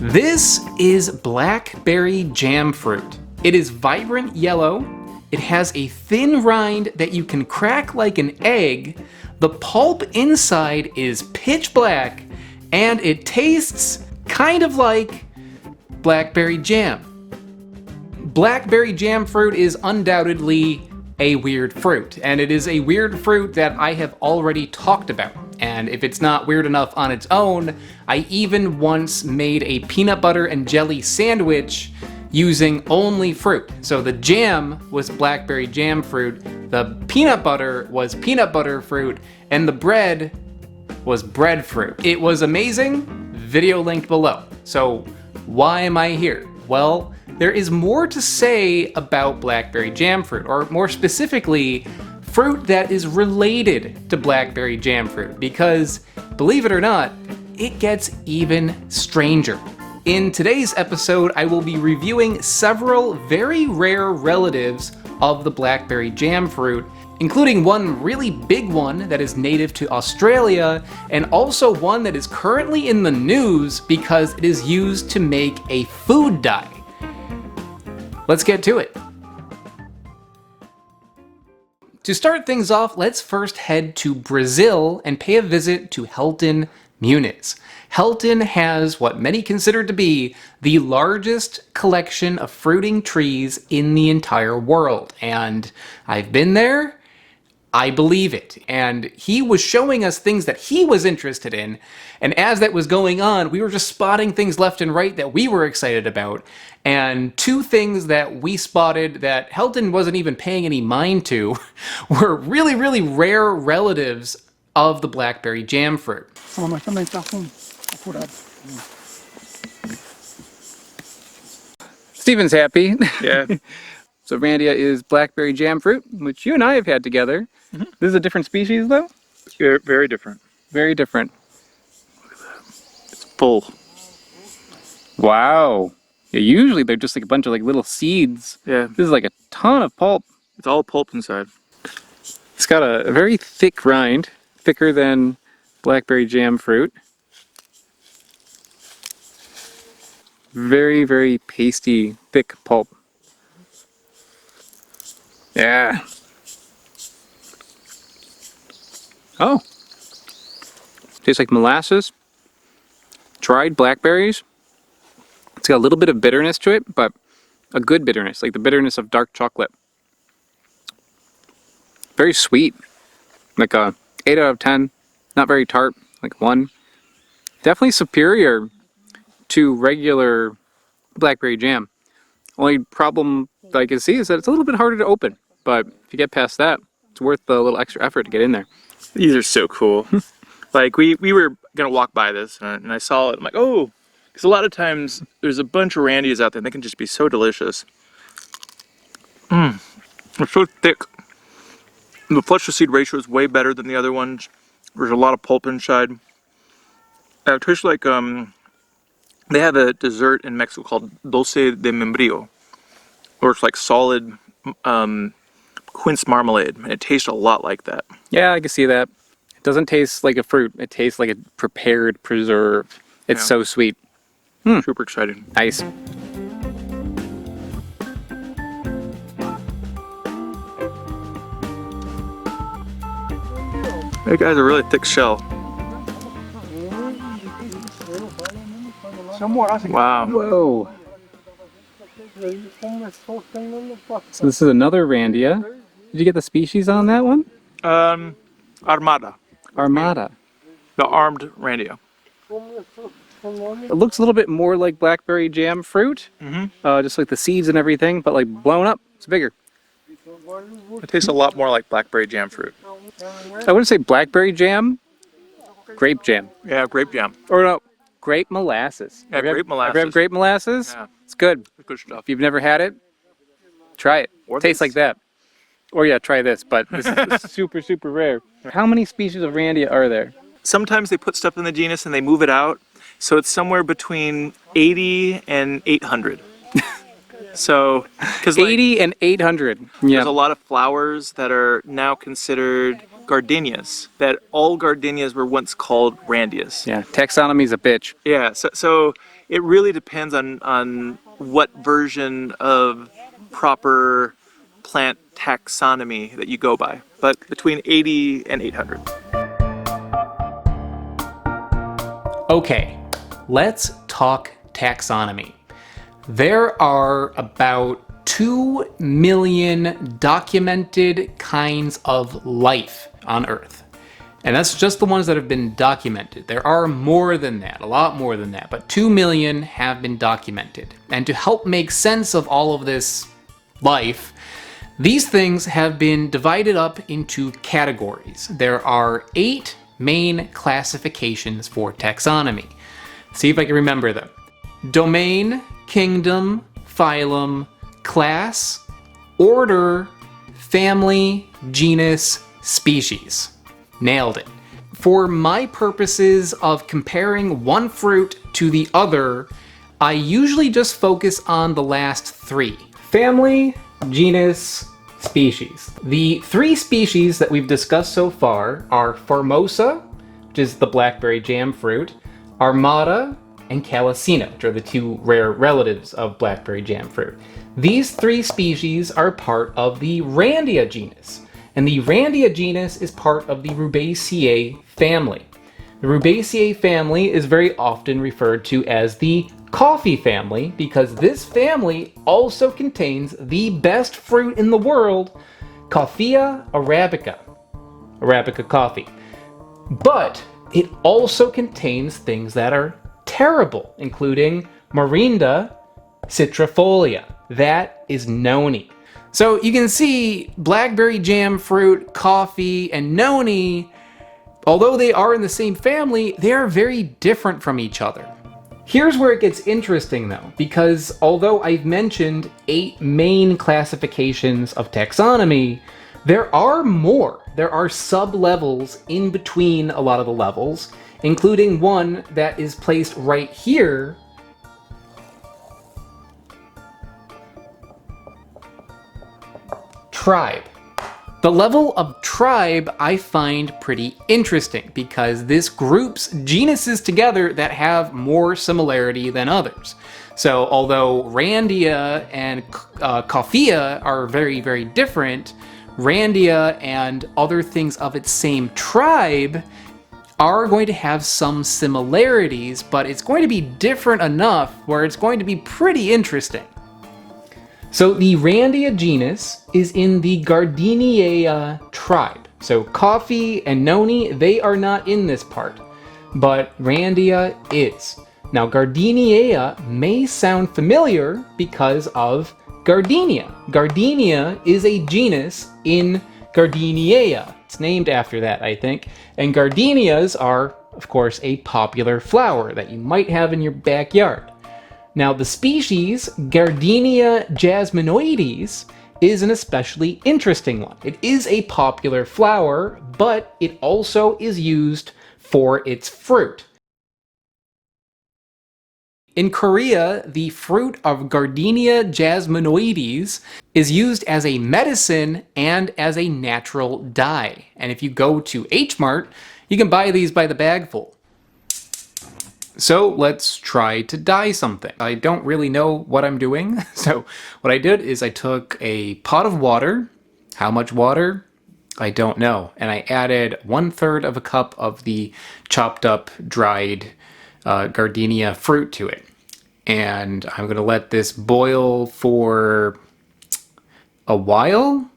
This is blackberry jam fruit. It is vibrant yellow. It has a thin rind that you can crack like an egg. The pulp inside is pitch black, and it tastes kind of like blackberry jam. Blackberry jam fruit is undoubtedly a weird fruit, and it is a weird fruit that I have already talked about. And if it's not weird enough on its own, I even once made a peanut butter and jelly sandwich using only fruit. So the jam was blackberry jam fruit, the peanut butter was peanut butter fruit, and the bread was breadfruit. It was amazing, video linked below. So why am I here? Well, there is more to say about blackberry jam fruit, or more specifically, fruit that is related to blackberry jam fruit, because believe it or not, it gets even stranger. In today's episode, I will be reviewing several very rare relatives of the blackberry jam fruit, including one really big one that is native to Australia, and also one that is currently in the news because it is used to make a food dye. Let's get to it. To start things off, let's first head to Brazil and pay a visit to Helton, Muniz. Helton has what many consider to be the largest collection of fruiting trees in the entire world. And I've been there, I believe it. And he was showing us things that he was interested in. And as that was going on, we were just spotting things left and right that we were excited about. And two things that we spotted that Helton wasn't even paying any mind to were really, really rare relatives of the blackberry jam fruit. Steven's happy. Yeah. So Randia is blackberry jam fruit, which you and I have had together. Mm-hmm. This is a different species, though? Very different. Very different. Look at that. It's full. Wow. Yeah, usually they're just like a bunch of like little seeds. Yeah. This is like a ton of pulp. It's all pulp inside. It's got a very thick rind, thicker than blackberry jam fruit. Very, very pasty, thick pulp. Yeah. Oh. Tastes like molasses, dried blackberries. It's got a little bit of bitterness to it, but a good bitterness, like the bitterness of dark chocolate. Very sweet, like a 8 out of 10. Not very tart, like 1. Definitely superior to regular blackberry jam. Only problem that I can see is that it's a little bit harder to open, but if you get past that, it's worth the little extra effort to get in there. These are so cool. Like we were gonna walk by this and I saw it. I'm like, oh, because a lot of times there's a bunch of randias out there and they can just be so delicious. They're so thick. The flesh to seed ratio is way better than the other ones. There's a lot of pulp inside. It tastes like they have a dessert in Mexico called dulce de membrillo, or it's like solid quince marmalade, and it tastes a lot like that. Yeah, I can see that. It doesn't taste like a fruit. It tastes like a prepared preserve. It's so sweet. Super exciting. Nice. That guy's a really thick shell. Wow. Whoa. So this is another Randia. Did you get the species on that one? Armata. Armata. The armed randia. It looks a little bit more like blackberry jam fruit. Just like the seeds and everything, but like blown up. It's bigger. It tastes a lot more like blackberry jam fruit. I wouldn't say blackberry jam. Grape jam. Yeah, grape jam. Or no, grape molasses. Yeah, grape molasses. Ever have grape molasses? Yeah. It's good. Good stuff. If you've never had it, try it. Or Tastes this. like that. Or yeah, try this, but this is super, super rare. How many species of Randia are there? Sometimes they put stuff in the genus and they move it out, so it's somewhere between 80 and 800. So, because 80 and 800. Yeah. there's a lot of flowers that are now considered gardenias, that all gardenias were once called randias. Yeah, taxonomy's a bitch. Yeah, so it really depends on what version of proper plant taxonomy that you go by, but between 80 and 800. Okay, let's talk taxonomy. There are about 2 million documented kinds of life on Earth. And that's just the ones that have been documented. There are more than that, a lot more than that, but 2 million have been documented. And to help make sense of all of this life, these things have been divided up into categories. There are 8 main classifications for taxonomy. See if I can remember them. Domain, kingdom, phylum, class, order, family, genus, species. Nailed it. For my purposes of comparing one fruit to the other, I usually just focus on the last 3. Family, genus, species. The 3 species that we've discussed so far are formosa, which is the blackberry jam fruit, armata, and calicina, which are the 2 rare relatives of blackberry jam fruit. These 3 species are part of the Randia genus, and the Randia genus is part of the Rubiaceae family. The Rubiaceae family is very often referred to as the coffee family because this family also contains the best fruit in the world, Coffea arabica, Arabica coffee. But it also contains things that are terrible, including Morinda citrifolia. That is noni. So you can see blackberry jam fruit, coffee, and noni, although they are in the same family, they are very different from each other. Here's where it gets interesting though, because although I've mentioned 8 main classifications of taxonomy, there are more. There are sub-levels in between a lot of the levels, including one that is placed right here. Tribe. The level of tribe I find pretty interesting because this groups genuses together that have more similarity than others. So although Randia and Coffea are very, very different, Randia and other things of its same tribe are going to have some similarities, but it's going to be different enough where it's going to be pretty interesting. So the Randia genus is in the Gardenia tribe. So coffee and noni, they are not in this part, but Randia is. Now Gardenia may sound familiar because of Gardenia. Gardenia is a genus in Gardenia. It's named after that, I think. And gardenias are, of course, a popular flower that you might have in your backyard. Now, the species Gardenia jasminoides is an especially interesting one. It is a popular flower, but it also is used for its fruit. In Korea, the fruit of Gardenia jasminoides is used as a medicine and as a natural dye. And if you go to H Mart, you can buy these by the bagful. So let's try to dye something. I don't really know what I'm doing. So what I did is I took a pot of water. How much water? I don't know. And I added 1/3 of a cup of the chopped up dried Gardenia fruit to it. And I'm going to let this boil for a while.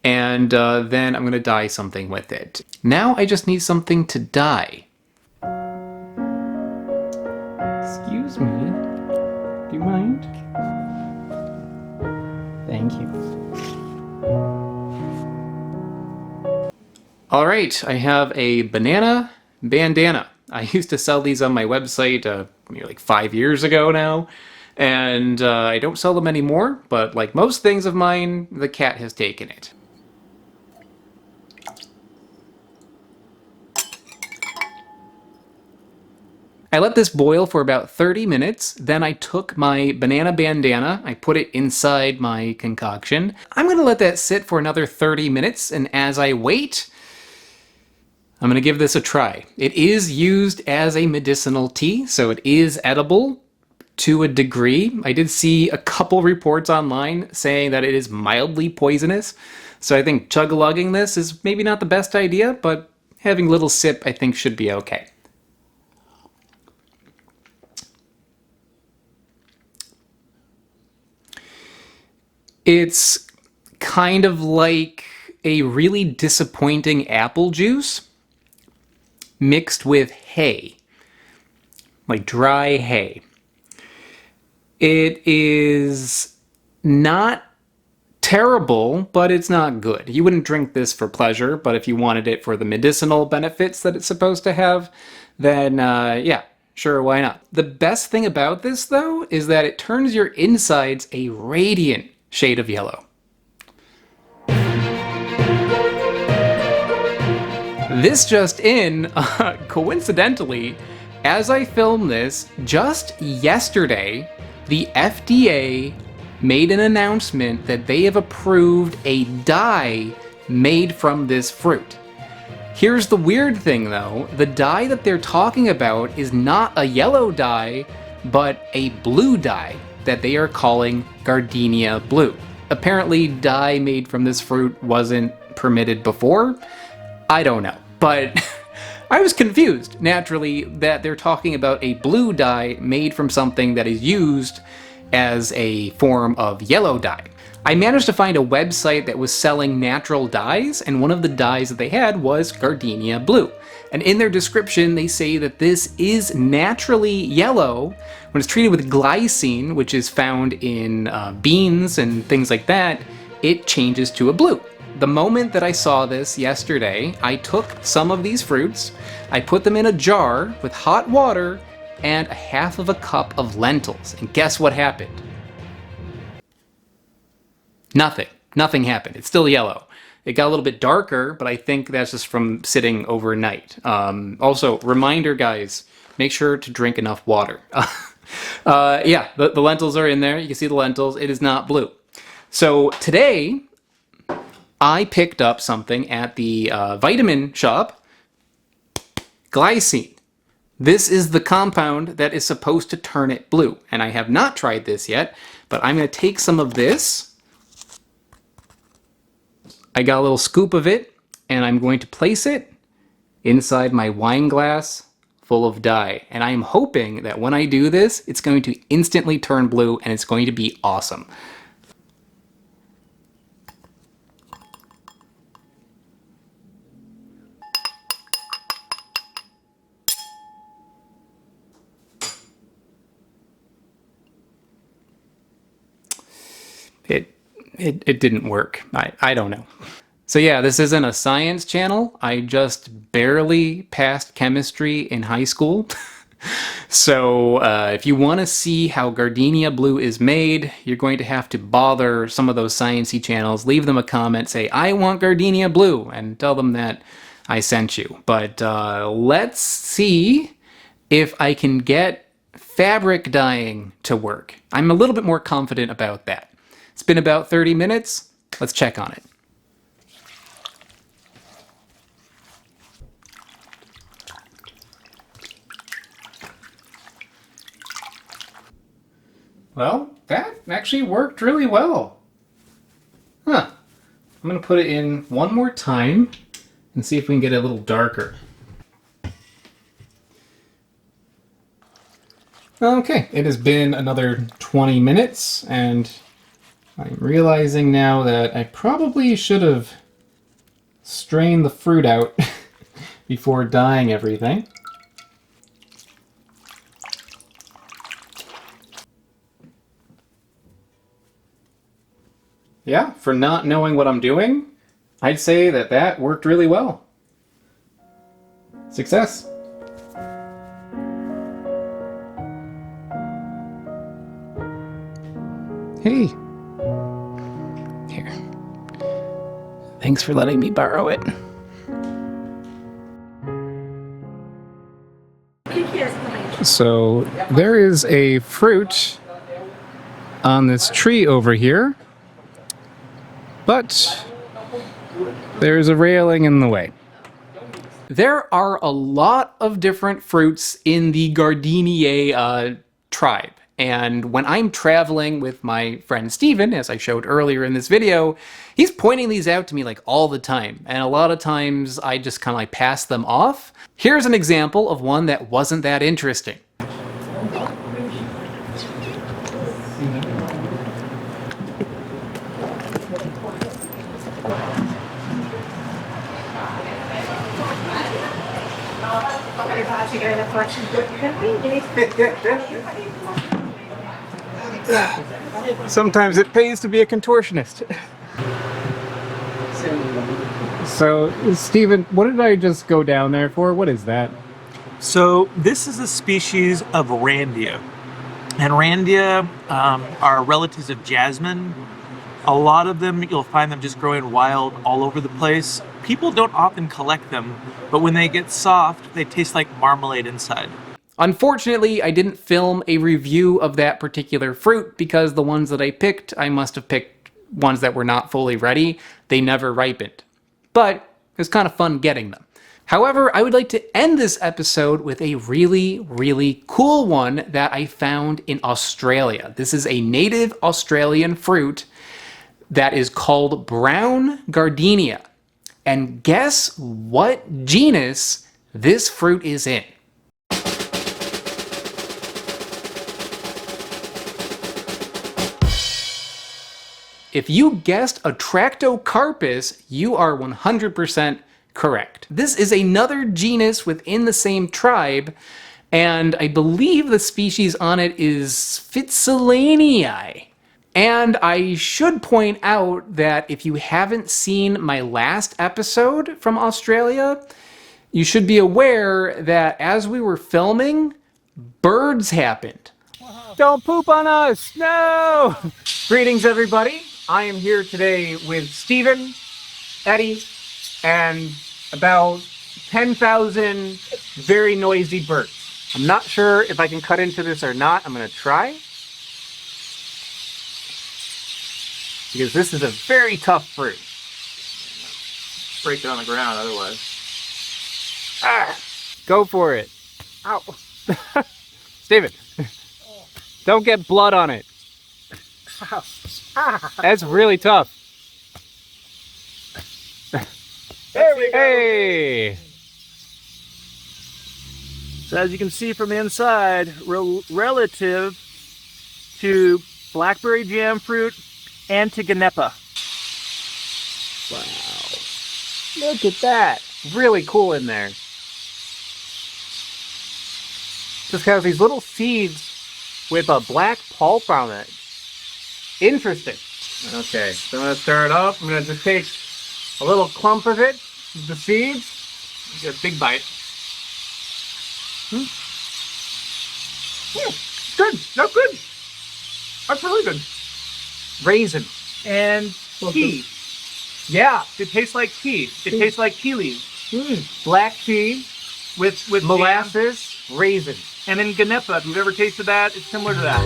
And then I'm going to dye something with it. Now I just need something to dye. Excuse me, do you mind? Thank you. All right, I have a banana bandana. I used to sell these on my website maybe like 5 years ago now, and I don't sell them anymore, but like most things of mine, the cat has taken it. I let this boil for about 30 minutes, then I took my banana bandana, I put it inside my concoction. I'm gonna let that sit for another 30 minutes, and as I wait, I'm going to give this a try. It is used as a medicinal tea, so it is edible to a degree. I did see a couple reports online saying that it is mildly poisonous, so I think chug-a-lugging this is maybe not the best idea, but having a little sip I think should be okay. It's kind of like a really disappointing apple juice mixed with hay, like dry hay. It is not terrible, but it's not good. You wouldn't drink this for pleasure, but if you wanted it for the medicinal benefits that it's supposed to have, then yeah, sure, why not? The best thing about this, though, is that it turns your insides a radiant shade of yellow. This just in, coincidentally, as I film this, just yesterday, the FDA made an announcement that they have approved a dye made from this fruit. Here's the weird thing though, the dye that they're talking about is not a yellow dye, but a blue dye that they are calling Gardenia blue. Apparently dye made from this fruit wasn't permitted before. I don't know, but I was confused, naturally, that they're talking about a blue dye made from something that is used as a form of yellow dye. I managed to find a website that was selling natural dyes, and one of the dyes that they had was Gardenia blue. And in their description, they say that this is naturally yellow. When it's treated with glycine, which is found in beans and things like that, it changes to a blue. The moment that I saw this yesterday, I took some of these fruits, I put them in a jar with hot water and a half of a cup of lentils. And guess what happened? Nothing. Nothing happened. It's still yellow. It got a little bit darker, but I think that's just from sitting overnight. Also, reminder, guys, make sure to drink enough water. Yeah, the lentils are in there. You can see the lentils. It is not blue. So today, I picked up something at the vitamin shop, glycine. This is the compound that is supposed to turn it blue. And I have not tried this yet, but I'm going to take some of this. I got a little scoop of it, and I'm going to place it inside my wine glass full of dye. And I am hoping that when I do this, it's going to instantly turn blue, and it's going to be awesome. It didn't work. I don't know. So yeah, this isn't a science channel. I just barely passed chemistry in high school. So if you want to see how Gardenia blue is made, you're going to have to bother some of those science-y channels. Leave them a comment, say, I want Gardenia blue, and tell them that I sent you. But let's see if I can get fabric dyeing to work. I'm a little bit more confident about that. It's been about 30 minutes. Let's check on it. Well, that actually worked really well. Huh. I'm going to put it in one more time and see if we can get it a little darker. Okay, it has been another 20 minutes, and I'm realizing now that I probably should have strained the fruit out before dyeing everything. Yeah, for not knowing what I'm doing, I'd say that that worked really well. Success. Hey. Here. Thanks for letting me borrow it. So there is a fruit on this tree over here, but there's a railing in the way. There are a lot of different fruits in the Gardenia tribe. And when I'm traveling with my friend Steven, as I showed earlier in this video, he's pointing these out to me like all the time. And a lot of times I just kind of like pass them off. Here's an example of one that wasn't that interesting. Sometimes it pays to be a contortionist. So, Steven, what did I just go down there for? What is that? So this is a species of Randia. And Randia are relatives of jasmine. A lot of them, you'll find them just growing wild all over the place. People don't often collect them, but when they get soft, they taste like marmalade inside. Unfortunately, I didn't film a review of that particular fruit because the ones that I picked, I must have picked ones that were not fully ready. They never ripened. But it was kind of fun getting them. However, I would like to end this episode with a really, really cool one that I found in Australia. This is a native Australian fruit that is called brown gardenia. And guess what genus this fruit is in? If you guessed Atractocarpus, you are 100% correct. This is another genus within the same tribe, and I believe the species on it is fitzalanii. And I should point out that if you haven't seen my last episode from Australia, you should be aware that as we were filming, birds happened. Don't poop on us! No! Greetings, everybody. I am here today with Steven, Eddie, and about 10,000 very noisy birds. I'm not sure if I can cut into this or not. I'm going to try. Because this is a very tough fruit. Break it on the ground otherwise. Ah, go for it. Ow. Steven, don't get blood on it. That's really tough. There we go. Hey! So as you can see from the inside, relative to blackberry jam fruit and to ganepa. Wow. Look at that. Really cool in there. Just has these little seeds with a black pulp on it. Interesting. Okay, so I'm going to stir it up. I'm going to just take a little clump of it, the seeds. Get a big bite. Good. That's good. That's really good. Raisin. And tea. Yeah. It tastes like tea. It tastes like tea leaves. Black tea With molasses, raisin. And then ganepa, if you've ever tasted that, it's similar to that.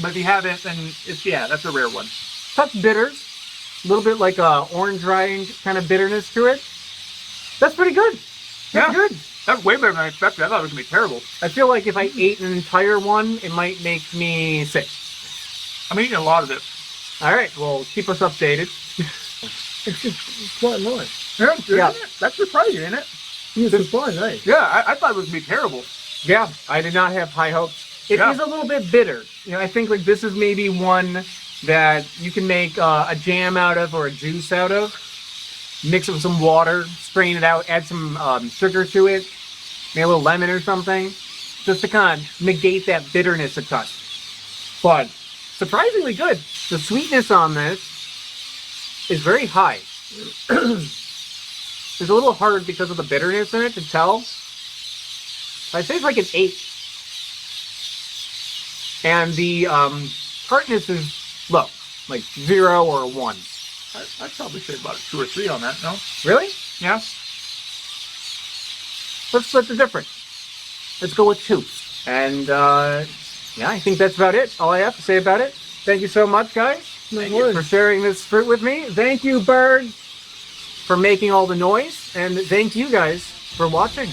But if you haven't, then that's a rare one. Touch bitters. A little bit like a orange rind kind of bitterness to it. That's pretty good. That's good. That's way better than I expected. I thought it was going to be terrible. I feel like if I ate an entire one, it might make me sick. I'm eating a lot of it. All right, well, keep us updated. It's quite nice. Yeah. Isn't it? That's surprising, isn't it? It's surprising, eh? Yeah, I thought it was going to be terrible. Yeah, I did not have high hopes. It is a little bit bitter. You know, I think like this is maybe one that you can make a jam out of or a juice out of. Mix it with some water, strain it out, add some sugar to it, maybe a little lemon or something, just to kind of negate that bitterness a touch. But surprisingly good. The sweetness on this is very high. It's a little hard because of the bitterness in it to tell. I'd say it's like an 8. And the tartness is low, like 0 or 1. I'd probably say about a 2 or 3 on that, no? Really? Yeah. let's split the difference. Let's go with 2. And yeah, I think that's about it. All I have to say about it. Thank you so much, guys. Thank you for sharing this fruit with me. Thank you, Bird, for making all the noise. And thank you guys for watching.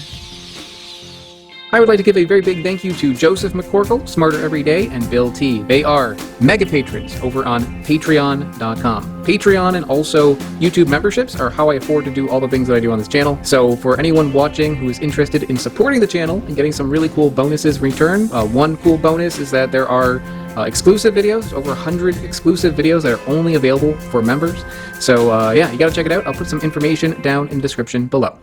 I would like to give a very big thank you to Joseph McCorkle, Smarter Every Day, and Bill T. They are mega patrons over on patreon.com. Patreon and also YouTube memberships are how I afford to do all the things that I do on this channel. So for anyone watching who is interested in supporting the channel and getting some really cool bonuses in return, one cool bonus is that there are exclusive videos, over 100 exclusive videos that are only available for members. So yeah, you gotta check it out. I'll put some information down in the description below.